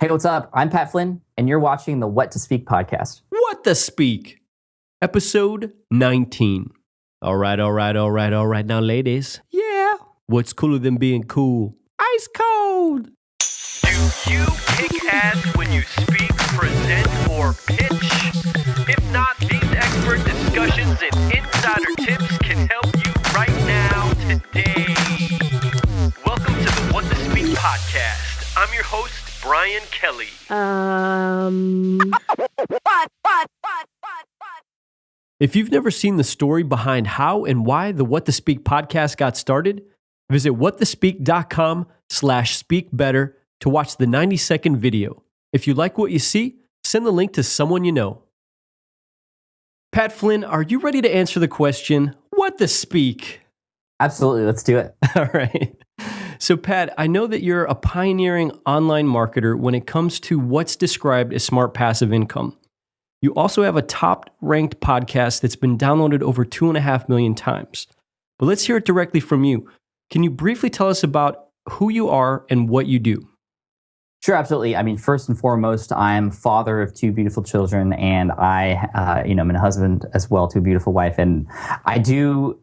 Hey, what's up? I'm Pat Flynn, and you're watching the What to Speak podcast. What to Speak, episode 19. All right. Now, ladies. Yeah. What's cooler than being cool? Ice cold. Do you kick ass when you speak, present, or pitch? If not, these expert discussions and insider tips can help you right now, today. Welcome to the What to Speak podcast. I'm your host, Brian Kelly. If you've never seen the story behind how and why the What to Speak podcast got started, visit whattospeak.com/speakbetter to watch the 90-second video. If you like what you see, send the link to someone you know. Pat Flynn, are you ready to answer the question, what to speak? Absolutely. Let's do it. All right. So, Pat, I know that you're a pioneering online marketer when it comes to what's described as smart passive income. You also have a top-ranked podcast that's been downloaded over 2.5 million times. But let's hear it directly from you. Can you briefly tell us about who you are and what you do? Sure, absolutely. I mean, first and foremost, I'm father of 2 beautiful children, and I'm a husband as well to a beautiful wife. And I do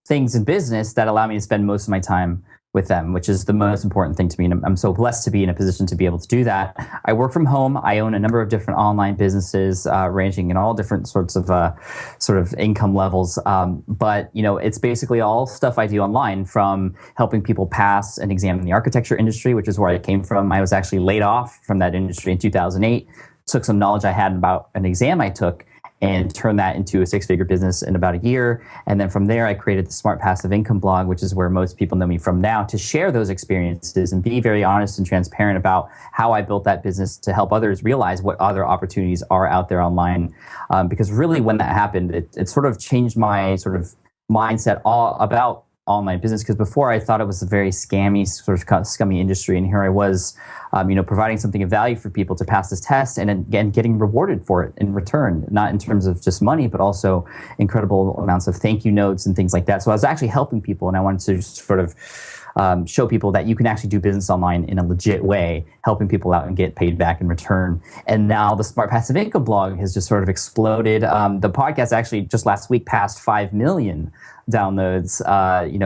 things in business that allow me to spend most of my time with them, which is the most important thing to me. And I'm so blessed to be in a position to be able to do that. I work from home. I own a number of different online businesses, ranging in all different sorts of sort of income levels. But it's basically all stuff I do online, from helping people pass an exam in the architecture industry, which is where I came from. I was actually laid off from that industry in 2008, took some knowledge I had about an exam I took and turned that into a 6-figure business in about a year. And then from there, I created the Smart Passive Income blog, which is where most people know me from now, to share those experiences and be very honest and transparent about how I built that business to help others realize what other opportunities are out there online. Because really, when that happened, it sort of changed my sort of mindset all about online business, because before I thought it was a very scammy, sort of scummy industry, and here I was, providing something of value for people to pass this test, and again getting rewarded for it in return, not in terms of just money, but also incredible amounts of thank you notes and things like that. So I was actually helping people, and I wanted to sort of show people that you can actually do business online in a legit way, helping people out and get paid back in return. And now the Smart Passive Income blog has just sort of exploded. The podcast actually just last week passed 5 million downloads.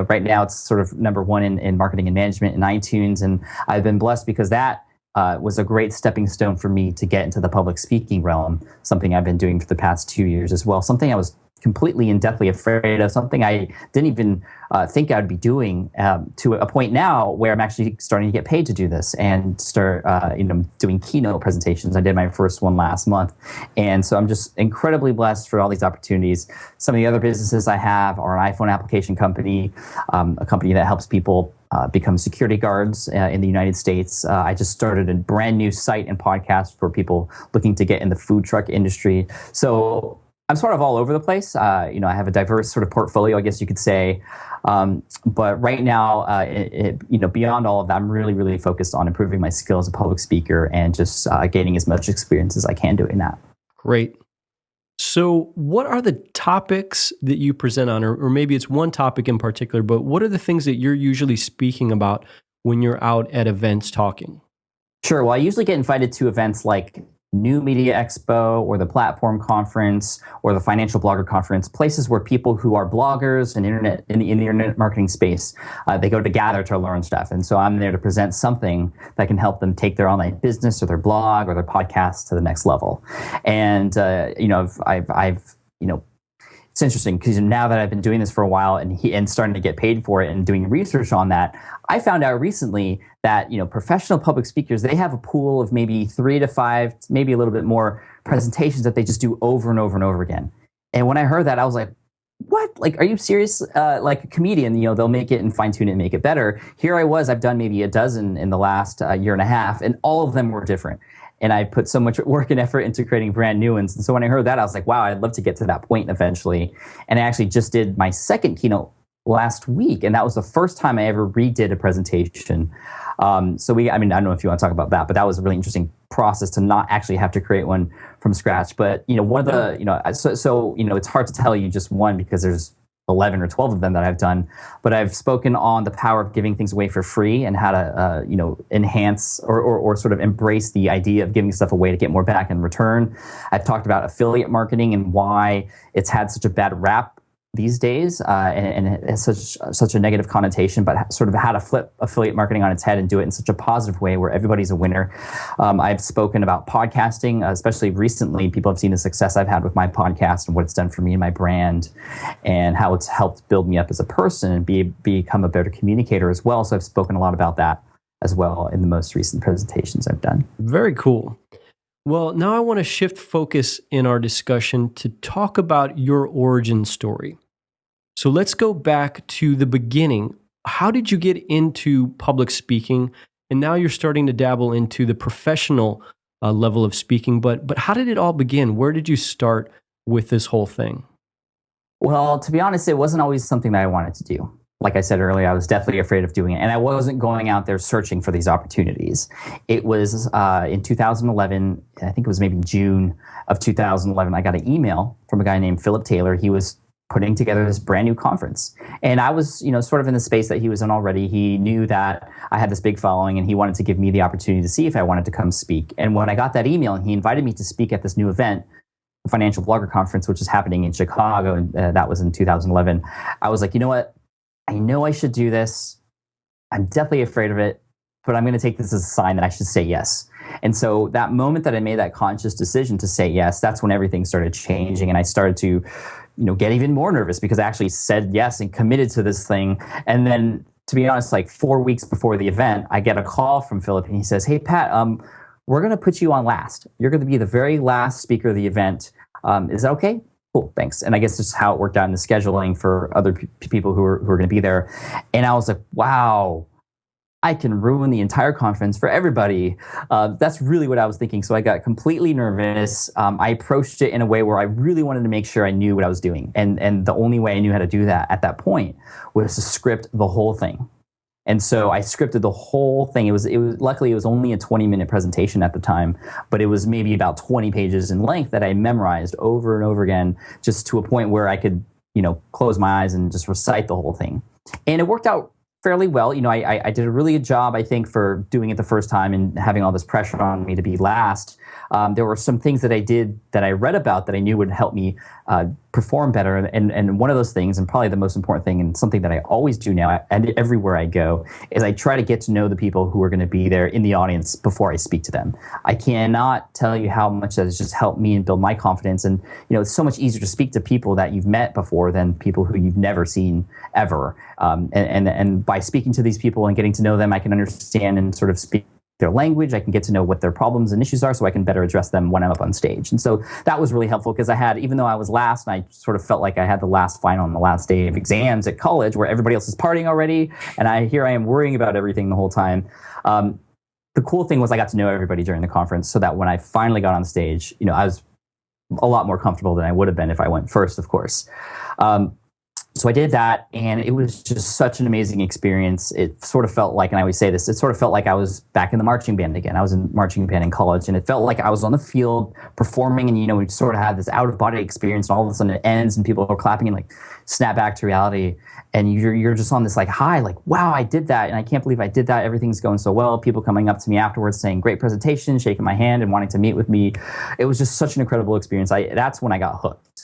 Right now it's sort of number 1 in marketing and management in iTunes. And I've been blessed because that was a great stepping stone for me to get into the public speaking realm, something I've been doing for the past 2 years as well, something I was completely and deathly afraid of, something I didn't even think I'd be doing, to a point now where I'm actually starting to get paid to do this and start doing keynote presentations. I did my first one last month. And so I'm just incredibly blessed for all these opportunities. Some of the other businesses I have are an iPhone application company, a company that helps people become security guards in the United States. I just started a brand new site and podcast for people looking to get in the food truck industry. So I'm sort of all over the place. I have a diverse sort of portfolio, I guess you could say. But right now, beyond all of that, I'm really, really focused on improving my skill as a public speaker and just gaining as much experience as I can doing that. Great. So what are the topics that you present on, or maybe it's one topic in particular, but what are the things that you're usually speaking about when you're out at events talking? Sure. Well, I usually get invited to events like New Media Expo or the Platform Conference or the Financial Blogger Conference, places where people who are bloggers and in the internet marketing space, they go to gather to learn stuff. And so I'm there to present something that can help them take their online business or their blog or their podcast to the next level. And it's interesting because now that I've been doing this for a while and starting to get paid for it and doing research on that, I found out recently that professional public speakers, they have a pool of maybe 3 to 5, maybe a little bit more presentations that they just do over and over and over again. And when I heard that, I was like, what? Like, are you serious? Like a comedian, they'll make it and fine tune it and make it better. Here I was, I've done maybe a dozen in the last year and a half, and all of them were different. And I put so much work and effort into creating brand new ones. And so when I heard that, I was like, wow, I'd love to get to that point eventually. And I actually just did my second keynote last week. And that was the first time I ever redid a presentation. I don't know if you want to talk about that, but that was a really interesting process to not actually have to create one from scratch. But, one of the, it's hard to tell you just one because there's 11 or 12 of them that I've done, but I've spoken on the power of giving things away for free and how to, enhance or sort of embrace the idea of giving stuff away to get more back in return. I've talked about affiliate marketing and why it's had such a bad rap these days, and it has such a negative connotation, but sort of how to flip affiliate marketing on its head and do it in such a positive way where everybody's a winner. I've spoken about podcasting, especially recently. People have seen the success I've had with my podcast and what it's done for me and my brand, and how it's helped build me up as a person and become a better communicator as well. So I've spoken a lot about that as well in the most recent presentations I've done. Very cool. Well, now I want to shift focus in our discussion to talk about your origin story. So let's go back to the beginning. How did you get into public speaking? And now you're starting to dabble into the professional level of speaking. But how did it all begin? Where did you start with this whole thing? Well, to be honest, it wasn't always something that I wanted to do. Like I said earlier, I was definitely afraid of doing it. And I wasn't going out there searching for these opportunities. It was in 2011, I think it was maybe June of 2011, I got an email from a guy named Philip Taylor. He was putting together this brand new conference. And I was, sort of in the space that he was in already. He knew that I had this big following and he wanted to give me the opportunity to see if I wanted to come speak. And when I got that email and he invited me to speak at this new event, the Financial Blogger Conference, which is happening in Chicago, and that was in 2011, I was like, you know what? I know I should do this. I'm definitely afraid of it, but I'm going to take this as a sign that I should say yes. And so that moment that I made that conscious decision to say yes, that's when everything started changing. And I started to, get even more nervous because I actually said yes and committed to this thing. And then, to be honest, like 4 weeks before the event, I get a call from Philip and he says, "Hey, Pat, we're going to put you on last. You're going to be the very last speaker of the event. Is that okay?" Cool, thanks. And I guess this is how it worked out in the scheduling for other people who are going to be there. And I was like, wow, I can ruin the entire conference for everybody. That's really what I was thinking. So I got completely nervous. I approached it in a way where I really wanted to make sure I knew what I was doing. And the only way I knew how to do that at that point was to script the whole thing. And so I scripted the whole thing. It was luckily it was only a 20-minute presentation at the time, but it was maybe about 20 pages in length that I memorized over and over again, just to a point where I could, close my eyes and just recite the whole thing. And it worked out fairly well. I did a really good job, I think, for doing it the first time and having all this pressure on me to be last. There were some things that I did that I read about that I knew would help me perform better. And one of those things, and probably the most important thing, and something that I always do now and everywhere I go, is I try to get to know the people who are going to be there in the audience before I speak to them. I cannot tell you how much that has just helped me and build my confidence. And, it's so much easier to speak to people that you've met before than people who you've never seen ever. And by speaking to these people and getting to know them, I can understand and sort of speak their language. I can get to know what their problems and issues are so I can better address them when I'm up on stage. And so that was really helpful because even though I was last, and I sort of felt like I had the last final on the last day of exams at college where everybody else is partying already, and I am worrying about everything the whole time. The cool thing was I got to know everybody during the conference so that when I finally got on stage, I was a lot more comfortable than I would have been if I went first, of course. So I did that, and it was just such an amazing experience. It sort of felt like, and I always say this, it sort of felt like I was back in the marching band again. I was in marching band in college, and it felt like I was on the field performing, and we sort of had this out-of-body experience, and all of a sudden it ends, and people are clapping and like snap back to reality, and you're just on this like high, like, wow, I did that, and I can't believe I did that. Everything's going so well. People coming up to me afterwards saying, great presentation, shaking my hand and wanting to meet with me. It was just such an incredible experience. That's when I got hooked.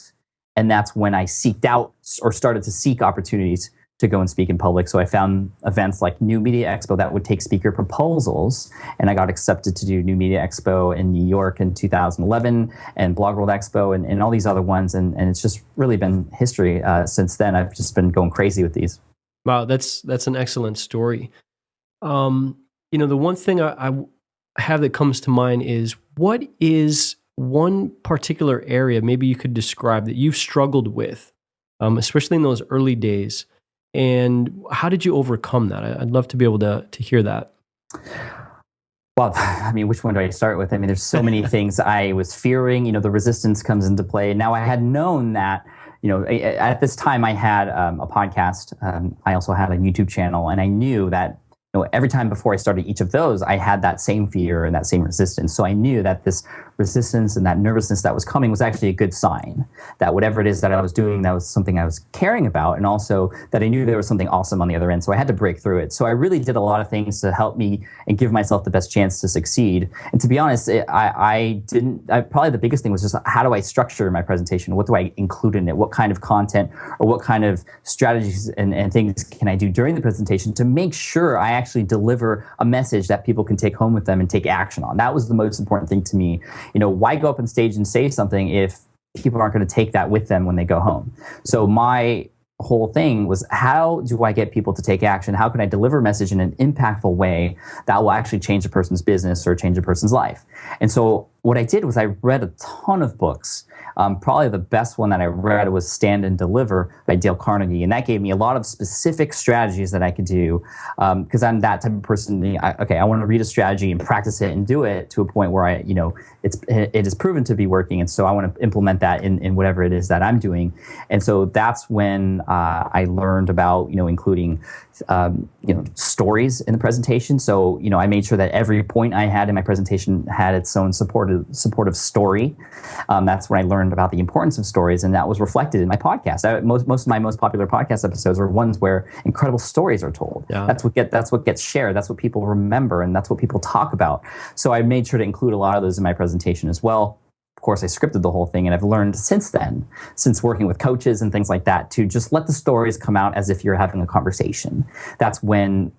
And that's when I seeked out or started to seek opportunities to go and speak in public. So I found events like New Media Expo that would take speaker proposals. And I got accepted to do New Media Expo in New York in 2011 and Blog World Expo and all these other ones. And it's just really been history since then. I've just been going crazy with these. Wow, that's an excellent story. The one thing I have that comes to mind is, what is one particular area maybe you could describe that you've struggled with, especially in those early days, and how did you overcome that? I'd love to be able to hear that. Well, which one do I start with? There's so many things I was fearing. The resistance comes into play. Now, I had known that, at this time I had a podcast. I also had a YouTube channel, and I knew that every time before I started each of those, I had that same fear and that same resistance. So I knew that this resistance and that nervousness that was coming was actually a good sign that whatever it is that I was doing, that was something I was caring about, and also that I knew there was something awesome on the other end. So I had to break through it. So I really did a lot of things to help me and give myself the best chance to succeed. And to be honest, probably the biggest thing was just, how do I structure my presentation? What do I include in it? What kind of content or what kind of strategies and things can I do during the presentation to make sure I actually deliver a message that people can take home with them and take action on? That was the most important thing to me. Why go up on stage and say something if people aren't going to take that with them when they go home? So my whole thing was, how do I get people to take action? How can I deliver a message in an impactful way that will actually change a person's business or change a person's life? And so what I did was I read a ton of books. Probably the best one that I read was Stand and Deliver by Dale Carnegie. And that gave me a lot of specific strategies that I could do, because I'm that type of person. I want to read a strategy and practice it and do it to a point where it is proven to be working. And so I want to implement that in whatever it is that I'm doing. And so that's when I learned about, including, stories in the presentation. So, I made sure that every point I had in my presentation had its own supportive story. That's when I learned about the importance of stories, and that was reflected in my podcast. Most of my most popular podcast episodes are ones where incredible stories are told. Yeah. That's what gets shared. That's what people remember, and that's what people talk about. So I made sure to include a lot of those in my presentation as well. Of course, I scripted the whole thing, and I've learned since working with coaches and things like that, to just let the stories come out as if you're having a conversation. That's when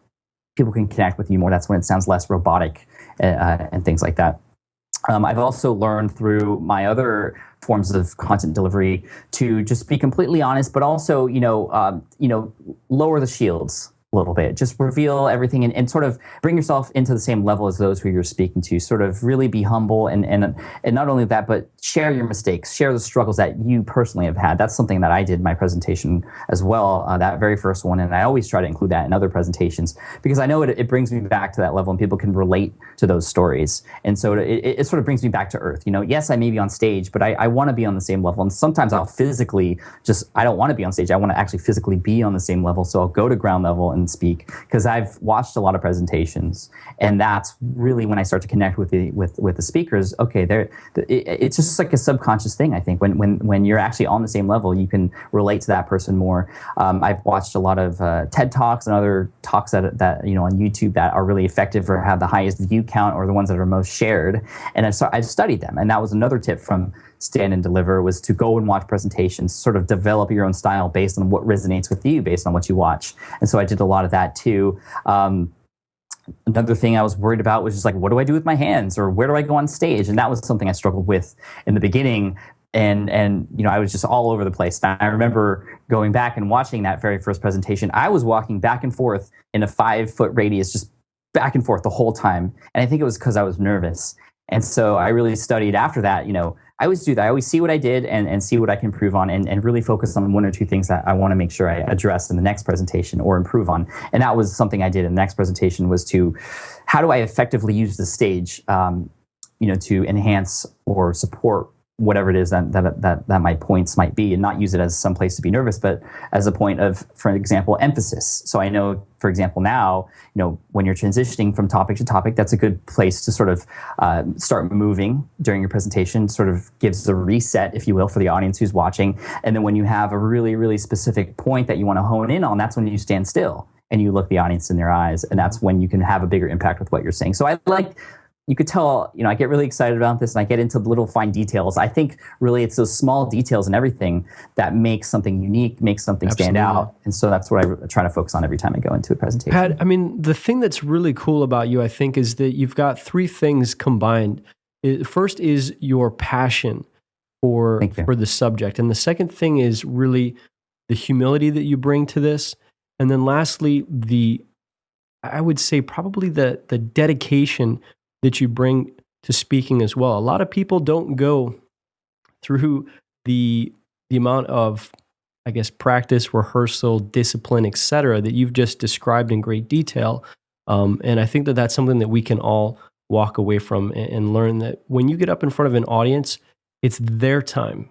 people can connect with you more. That's when it sounds less robotic and things like that. I've also learned through my other forms of content delivery to just be completely honest, but also, lower the shields a little bit. Just reveal everything and sort of bring yourself into the same level as those who you're speaking to. Sort of really be humble and not only that, but share your mistakes, share the struggles that you personally have had. That's something that I did in my presentation as well, that very first one. And I always try to include that in other presentations because I know it brings me back to that level and people can relate to those stories. And so it sort of brings me back to earth. Yes, I may be on stage, but I want to be on the same level. And sometimes I'll physically I don't want to be on stage. I want to actually physically be on the same level. So I'll go to ground level and speak because I've watched a lot of presentations, and that's really when I start to connect with the speakers. Okay, it's just like a subconscious thing. I think when you're actually on the same level, you can relate to that person more. I've watched a lot of TED Talks and other talks that on YouTube that are really effective or have the highest view count or the ones that are most shared, and I've studied them. And that was another tip from Stand and Deliver, was to go and watch presentations, sort of develop your own style based on what resonates with you, based on what you watch. And so I did a lot of that too. Another thing I was worried about was just like, what do I do with my hands, or where do I go on stage? And that was something I struggled with in the beginning. And I was just all over the place. And I remember going back and watching that very first presentation. I was walking back and forth in a 5-foot radius, just back and forth the whole time. And I think it was because I was nervous. And so I really studied after that. I always do that. I always see what I did and see what I can improve on, and really focus on one or two things that I want to make sure I address in the next presentation or improve on. And that was something I did in the next presentation, was how do I effectively use the stage, to enhance or support whatever it is that my points might be, and not use it as some place to be nervous, but as a point of, for example, emphasis. So I know, for example, now, when you're transitioning from topic to topic, that's a good place to sort of start moving during your presentation, sort of gives a reset, if you will, for the audience who's watching. And then when you have a really, really specific point that you want to hone in on, that's when you stand still and you look the audience in their eyes, and that's when you can have a bigger impact with what you're saying. So you could tell, I get really excited about this and I get into the little fine details. I think really it's those small details and everything that makes something unique, makes something stand out. And so that's what I try to focus on every time I go into a presentation. Pat, the thing that's really cool about you, I think, is that you've got 3 things combined. First is your passion for the subject. And the second thing is really the humility that you bring to this. And then lastly, I would say probably the dedication that you bring to speaking as well. A lot of people don't go through the amount of, practice, rehearsal, discipline, etc., that you've just described in great detail. And I think that that's something that we can all walk away from and learn, that when you get up in front of an audience, it's their time.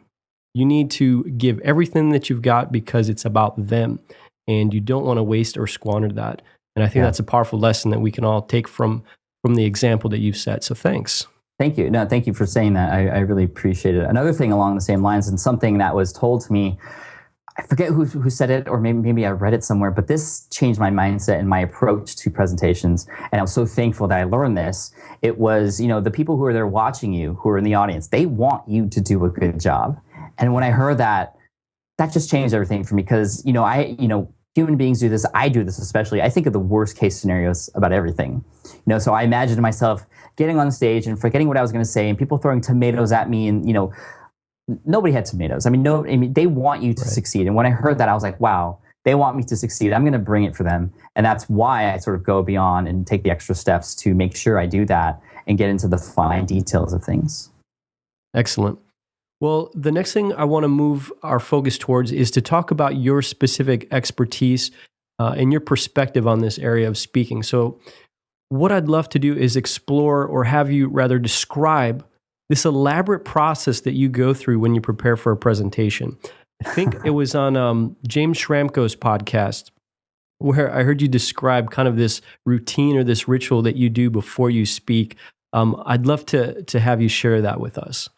You need to give everything that you've got because it's about them, and you don't want to waste or squander that. And I think that's a powerful lesson that we can all take from the example that you've set. So thanks. Thank you. No, thank you for saying that. I really appreciate it. Another thing along the same lines, and something that was told to me, I forget who said it, or maybe I read it somewhere, but this changed my mindset and my approach to presentations. And I was so thankful that I learned this. It was, the people who are there watching you, who are in the audience, they want you to do a good job. And when I heard that, that just changed everything for me, because, human beings do this. I do this especially. I think of the worst case scenarios about everything. So I imagined myself getting on stage and forgetting what I was going to say, and people throwing tomatoes at me, and nobody had tomatoes. They want you to succeed. And when I heard that, I was like, wow, they want me to succeed. I'm going to bring it for them. And that's why I sort of go beyond and take the extra steps to make sure I do that and get into the fine details of things. Excellent. Well, the next thing I want to move our focus towards is to talk about your specific expertise and your perspective on this area of speaking. So what I'd love to do is explore, or have you rather describe, this elaborate process that you go through when you prepare for a presentation. I think it was on James Schramko's podcast, where I heard you describe kind of this routine or this ritual that you do before you speak. I'd love to have you share that with us.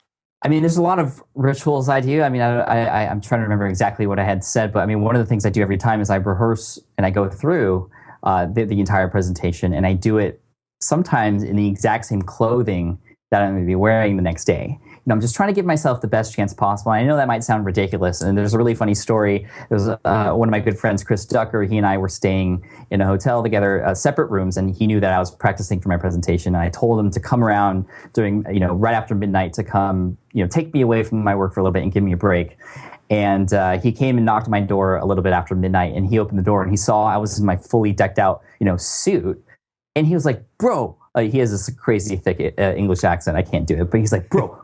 There's a lot of rituals I do. I'm trying to remember exactly what I had said, but one of the things I do every time is I rehearse and I go through the entire presentation, and I do it sometimes in the exact same clothing that I'm going to be wearing the next day. I'm just trying to give myself the best chance possible. I know that might sound ridiculous, and there's a really funny story. There's one of my good friends, Chris Ducker. He and I were staying in a hotel together, separate rooms, and he knew that I was practicing for my presentation. And I told him to come around during, right after midnight, to come, take me away from my work for a little bit and give me a break. And he came and knocked on my door a little bit after midnight, and he opened the door and he saw I was in my fully decked out, suit, and he was like, "Bro," he has this crazy thick English accent. I can't do it, but he's like, "Bro,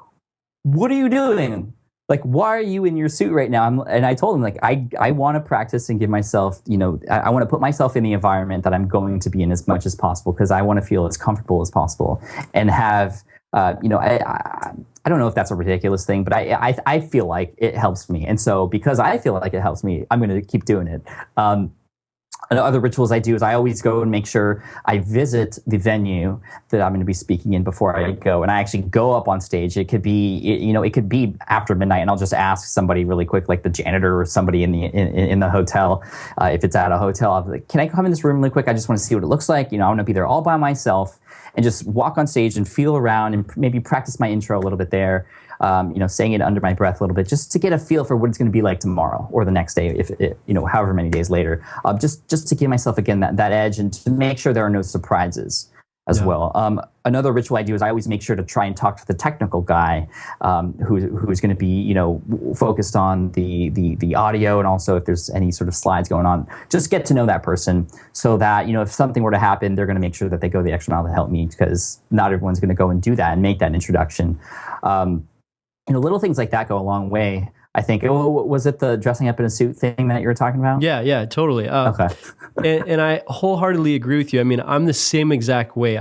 what are you doing? Like, why are you in your suit right now?" And I told him, I want to practice and give myself, I want to put myself in the environment that I'm going to be in as much as possible, because I want to feel as comfortable as possible and have, I don't know if that's a ridiculous thing, but I feel like it helps me. And so because I feel like it helps me, I'm going to keep doing it. And other rituals I do is I always go and make sure I visit the venue that I'm going to be speaking in before I go. And I actually go up on stage. It could be, it could be after midnight, and I'll just ask somebody really quick, like the janitor or somebody in the hotel. If it's at a hotel, I'll be like, "Can I come in this room really quick? I just want to see what it looks like." I want to be there all by myself and just walk on stage and feel around and maybe practice my intro a little bit there. Saying it under my breath a little bit, just to get a feel for what it's going to be like tomorrow or the next day, if it, however many days later, just to give myself again that edge, and to make sure there are no surprises as well. Another ritual I do is I always make sure to try and talk to the technical guy who's going to be focused on the audio, and also if there's any sort of slides going on, just get to know that person, so that if something were to happen, they're going to make sure that they go the extra mile to help me, because not everyone's going to go and do that and make that introduction. Little things like that go a long way, I think. Was it the dressing up in a suit thing that you were talking about? Yeah, totally. Okay. and I wholeheartly agree with you. I'm the same exact way.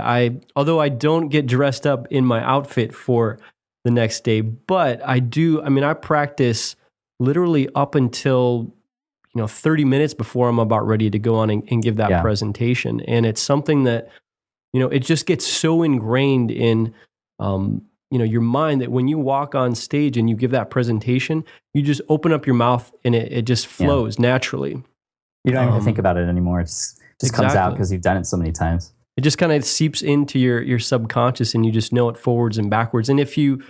Although I don't get dressed up in my outfit for the next day, but I do. I practice literally up until 30 minutes before I'm about ready to go on and give that presentation. And it's something that it just gets so ingrained in your mind, that when you walk on stage and you give that presentation, you just open up your mouth and it just flows naturally. You don't even think about it anymore. It just comes out because you've done it so many times. It just kind of seeps into your subconscious, and you just know it forwards and backwards. And if you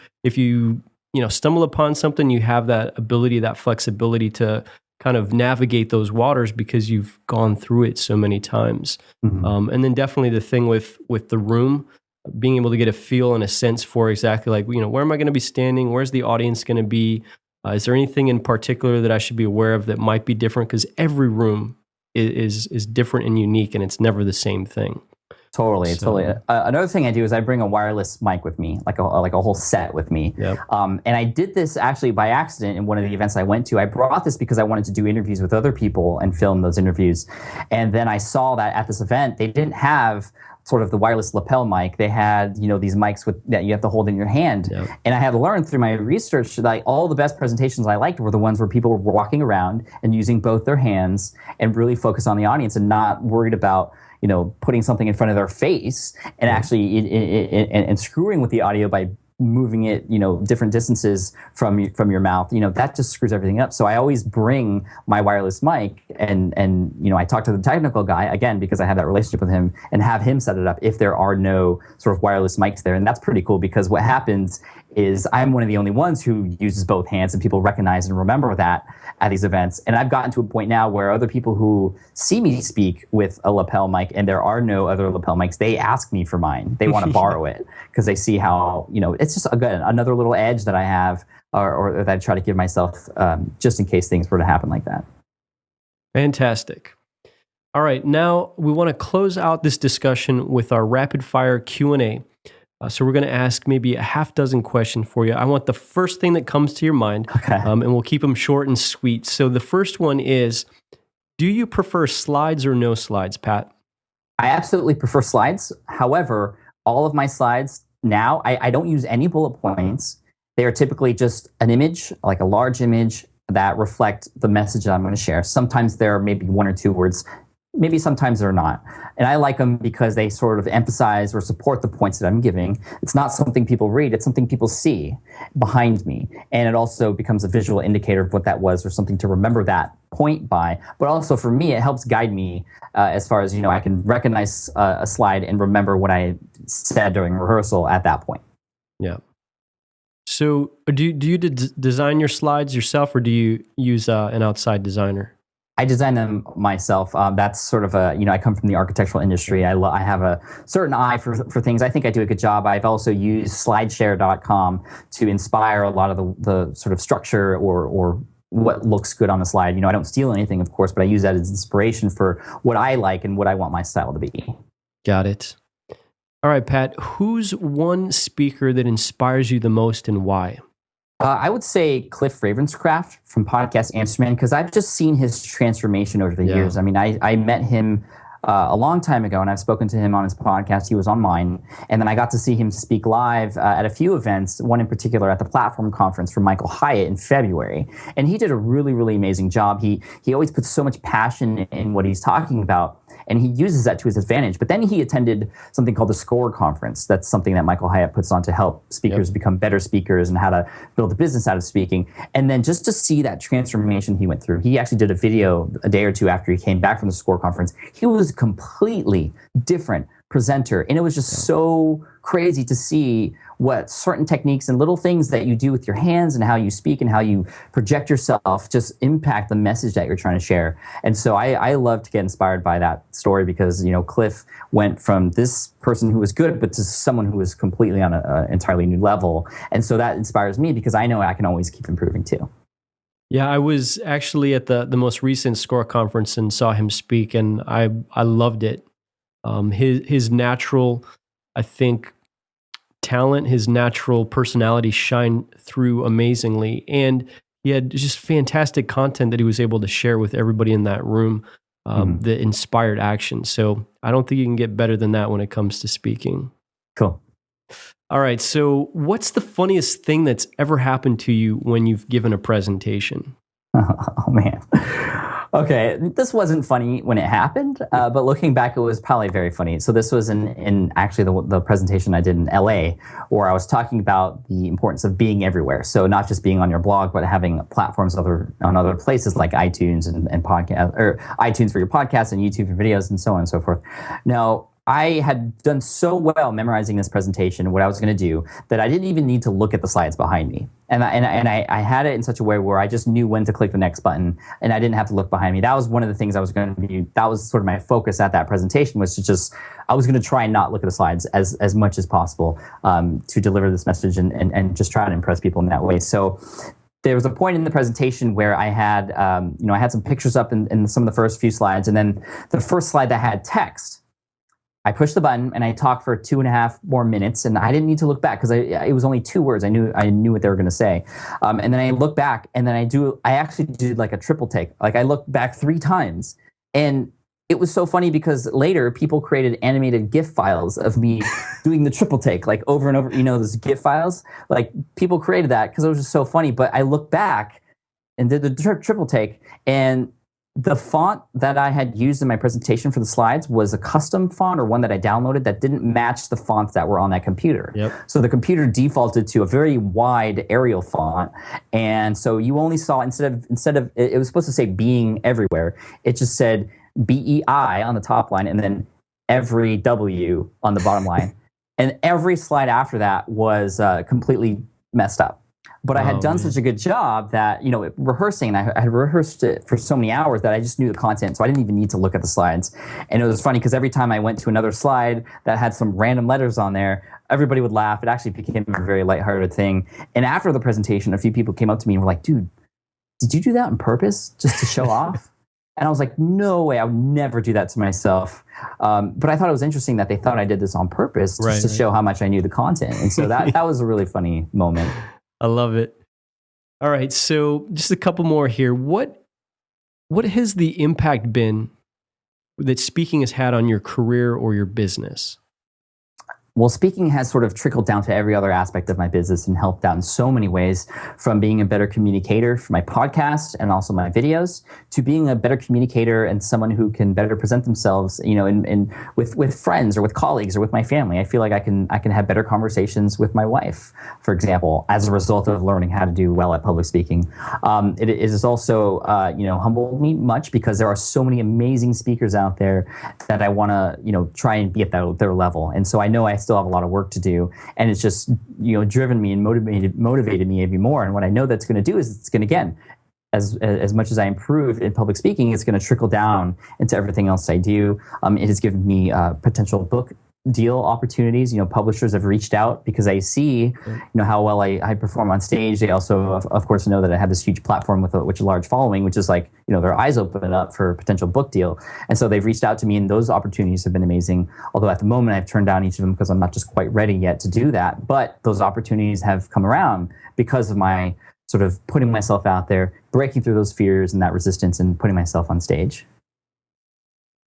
stumble upon something, you have that ability, that flexibility to kind of navigate those waters because you've gone through it so many times. Mm-hmm. And then definitely the thing with the room, being able to get a feel and a sense for exactly where am I going to be standing? Where's the audience going to be? Is there anything in particular that I should be aware of that might be different? Because every room is different and unique, and it's never the same thing. Totally. Another thing I do is I bring a wireless mic with me, like a whole set with me. Yep. And I did this actually by accident in one of the events I went to. I brought this because I wanted to do interviews with other people and film those interviews. And then I saw that at this event, they didn't have sort of the wireless lapel mic. They had, these mics that you have to hold in your hand. Yep. And I had learned through my research that all the best presentations I liked were the ones where people were walking around and using both their hands and really focus on the audience and not worried about, putting something in front of their face and actually and screwing with the audio by moving it, different distances from your mouth, that just screws everything up. So I always bring my wireless mic and I talk to the technical guy, again, because I have that relationship with him, and have him set it up if there are no sort of wireless mics there. And that's pretty cool, because what happens is I'm one of the only ones who uses both hands, and people recognize and remember that at these events. And I've gotten to a point now where other people who see me speak with a lapel mic and there are no other lapel mics, they ask me for mine. They want to borrow it because they see how, it's just another little edge that I have or that I try to give myself just in case things were to happen like that. Fantastic. All right, now we want to close out this discussion with our rapid fire Q&A. So we're going to ask maybe a half dozen questions for you. I want the first thing that comes to your mind, and we'll keep them short and sweet. So the first one is, do you prefer slides or no slides, Pat? I absolutely prefer slides. However, all of my slides now, I don't use any bullet points. They are typically just an image, like a large image that reflect the message that I'm going to share. Sometimes there are maybe one or two words. Maybe sometimes they're not. And I like them because they sort of emphasize or support the points that I'm giving. It's not something people read, it's something people see behind me. And it also becomes a visual indicator of what that was, or something to remember that point by. But also for me, it helps guide me as far as, I can recognize a slide and remember what I said during rehearsal at that point. Yeah. So do you design your slides yourself, or do you use an outside designer? I design them myself. That's sort of I come from the architectural industry. I have a certain eye for things. I think I do a good job. I've also used slideshare.com to inspire a lot of the sort of structure or what looks good on the slide. I don't steal anything, of course, but I use that as inspiration for what I like and what I want my style to be. Got it. All right, Pat, who's one speaker that inspires you the most, and why? I would say Cliff Ravenscraft from Podcast Answerman, because I've just seen his transformation over the years. I mean, I met him a long time ago, and I've spoken to him on his podcast. He was on mine. And then I got to see him speak live at a few events, one in particular at the Platform Conference for Michael Hyatt in February. And he did a really, really amazing job. He always puts so much passion in what he's talking about, and he uses that to his advantage. But then he attended something called the SCORE conference. That's something that Michael Hyatt puts on to help speakers become better speakers and how to build a business out of speaking. And then just to see that transformation he went through, he actually did a video a day or two after he came back from the SCORE conference. He was a completely different presenter. And it was just so crazy to see what certain techniques and little things that you do with your hands and how you speak and how you project yourself just impact the message that you're trying to share. And so I love to get inspired by that story, because, Cliff went from this person who was good, but to someone who was completely on an entirely new level. And so that inspires me, because I know I can always keep improving too. Yeah, I was actually at the most recent SCORE conference and saw him speak, and I loved it. His natural, I think, talent, his natural personality shine through amazingly, and he had just fantastic content that he was able to share with everybody in that room that inspired action. So I don't think you can get better than that when it comes to speaking. Cool. All right, so what's the funniest thing that's ever happened to you when you've given a presentation? Oh man. Okay, this wasn't funny when it happened, but looking back, it was probably very funny. So this was in actually the presentation I did in LA, where I was talking about the importance of being everywhere. So not just being on your blog, but having platforms on other places like iTunes and podcast, or iTunes for your podcast and YouTube for videos and so on and so forth. Now, I had done so well memorizing this presentation, what I was going to do, that I didn't even need to look at the slides behind me. And I had it in such a way where I just knew when to click the next button, and I didn't have to look behind me. That was one of the things I was going to do. That was sort of my focus at that presentation, was to just, I was going to try and not look at the slides as much as possible to deliver this message and just try to impress people in that way. So there was a point in the presentation where I had, I had some pictures up in some of the first few slides, and then the first slide that had text, I pushed the button and I talked for 2.5 more minutes, and I didn't need to look back because it was only 2 words. I knew what they were going to say, and then I look back, and then I actually did like a triple take. Like I looked back 3 times, and it was so funny because later people created animated GIF files of me doing the triple take, like over and over. Those GIF files, like people created that because it was just so funny. But I looked back and did the triple take, and The font that I had used in my presentation for the slides was a custom font or one that I downloaded that didn't match the fonts that were on that computer. Yep. So the computer defaulted to a very wide Arial font, and so you only saw instead of it was supposed to say being everywhere, it just said BEI on the top line and then every W on the bottom line, and every slide after that was completely messed up. But I had done such a good job that, rehearsing, I had rehearsed it for so many hours that I just knew the content, so I didn't even need to look at the slides. And it was funny because every time I went to another slide that had some random letters on there, everybody would laugh. It actually became a very lighthearted thing. And after the presentation, a few people came up to me and were like, dude, did you do that on purpose just to show off? And I was like, no way, I would never do that to myself. But I thought it was interesting that they thought I did this on purpose just to show how much I knew the content. And so that was a really funny moment. I love it. All right, so just a couple more here. What has the impact been that speaking has had on your career or your business? Well, speaking has sort of trickled down to every other aspect of my business and helped out in so many ways, from being a better communicator for my podcast and also my videos, to being a better communicator and someone who can better present themselves, in with friends or with colleagues or with my family. I feel like I can have better conversations with my wife, for example, as a result of learning how to do well at public speaking. It has also, humbled me much because there are so many amazing speakers out there that I want to, try and be at their level. And so I know I still have a lot of work to do, and it's just driven me and motivated me even more. And what I know that's going to do is it's going to, again, as much as I improve in public speaking, it's going to trickle down into everything else I do. It has given me potential book deal opportunities. Publishers have reached out because I see, how well I perform on stage. They also, of course, know that I have this huge platform with a large following, which is like, their eyes open up for a potential book deal. And so they've reached out to me, and those opportunities have been amazing. Although at the moment I've turned down each of them because I'm not just quite ready yet to do that. But those opportunities have come around because of my sort of putting myself out there, breaking through those fears and that resistance, and putting myself on stage.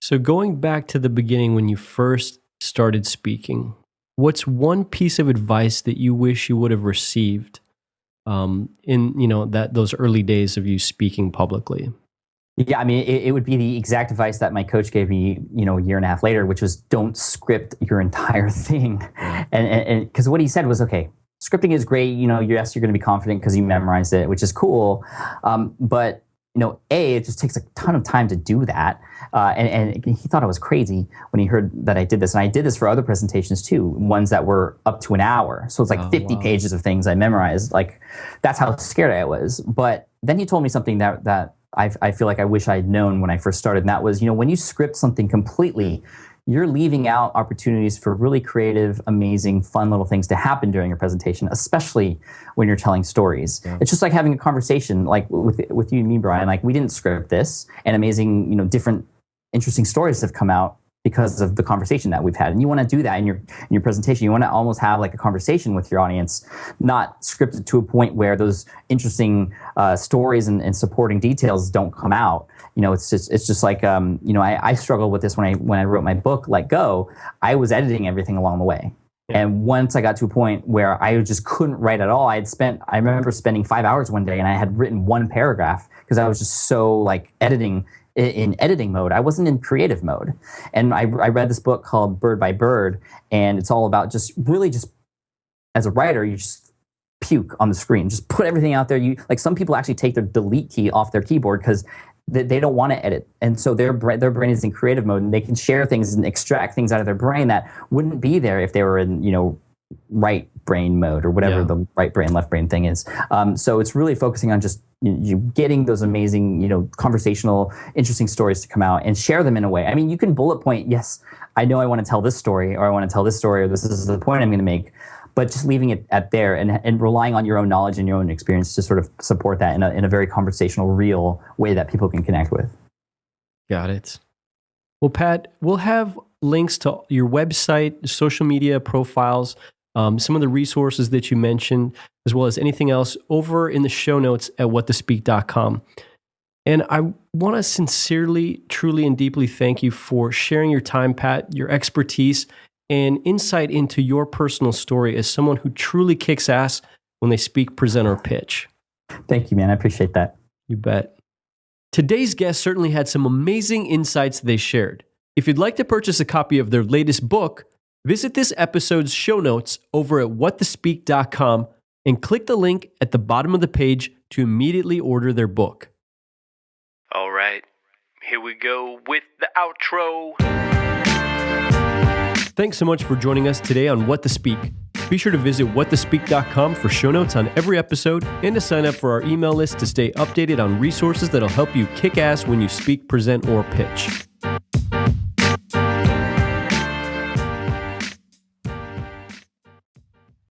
So going back to the beginning when you first started speaking, what's one piece of advice that you wish you would have received in those early days of you speaking publicly? Yeah, I mean, it would be the exact advice that my coach gave me, a year and a half later, which was don't script your entire thing. And because what he said was, okay, scripting is great. Yes, you're going to be confident because you memorized it, which is cool. But it just takes a ton of time to do that. And he thought I was crazy when he heard that I did this. And I did this for other presentations too, ones that were up to an hour. So it's like 50 pages of things I memorized. Like, that's how scared I was. But then he told me something that I feel like I wish I had known when I first started. And that was, when you script something completely, you're leaving out opportunities for really creative, amazing, fun little things to happen during your presentation, especially when you're telling stories. Yeah. It's just like having a conversation, like with you and me, Brian. Like, we didn't script this, and amazing, different, interesting stories have come out because of the conversation that we've had. And you want to do that in your presentation. You want to almost have like a conversation with your audience, not scripted to a point where those interesting stories and supporting details don't come out. It's just like, I struggled with this when I wrote my book, Let Go. I was editing everything along the way. Yeah. And once I got to a point where I just couldn't write at all, I remember spending 5 hours one day, and I had written one paragraph because I was just so like editing in editing mode. I wasn't in creative mode. And I read this book called Bird by Bird, and it's all about just as a writer, you just puke on the screen. Just put everything out there. Some people actually take their delete key off their keyboard because they don't want to edit. And so their brain is in creative mode, and they can share things and extract things out of their brain that wouldn't be there if they were in, right brain mode or whatever the right brain, left brain thing is. So it's really focusing on just you getting those amazing, conversational, interesting stories to come out and share them in a way. I mean, you can bullet point, yes, I know I want to tell this story, or I want to tell this story, or this is the point I'm going to make, but just leaving it at there and relying on your own knowledge and your own experience to sort of support that in a very conversational, real way that people can connect with. Got it. Well, Pat, we'll have links to your website, social media profiles, some of the resources that you mentioned, as well as anything else over in the show notes at whatthespeak.com. And I want to sincerely, truly, and deeply thank you for sharing your time, Pat, your expertise, and insight into your personal story as someone who truly kicks ass when they speak, present, or pitch. Thank you, man. I appreciate that. You bet. Today's guest certainly had some amazing insights they shared. If you'd like to purchase a copy of their latest book, visit this episode's show notes over at whatthespeak.com and click the link at the bottom of the page to immediately order their book. All right, here we go with the outro. Thanks so much for joining us today on What to Speak. Be sure to visit whatthespeak.com for show notes on every episode and to sign up for our email list to stay updated on resources that'll help you kick ass when you speak, present, or pitch.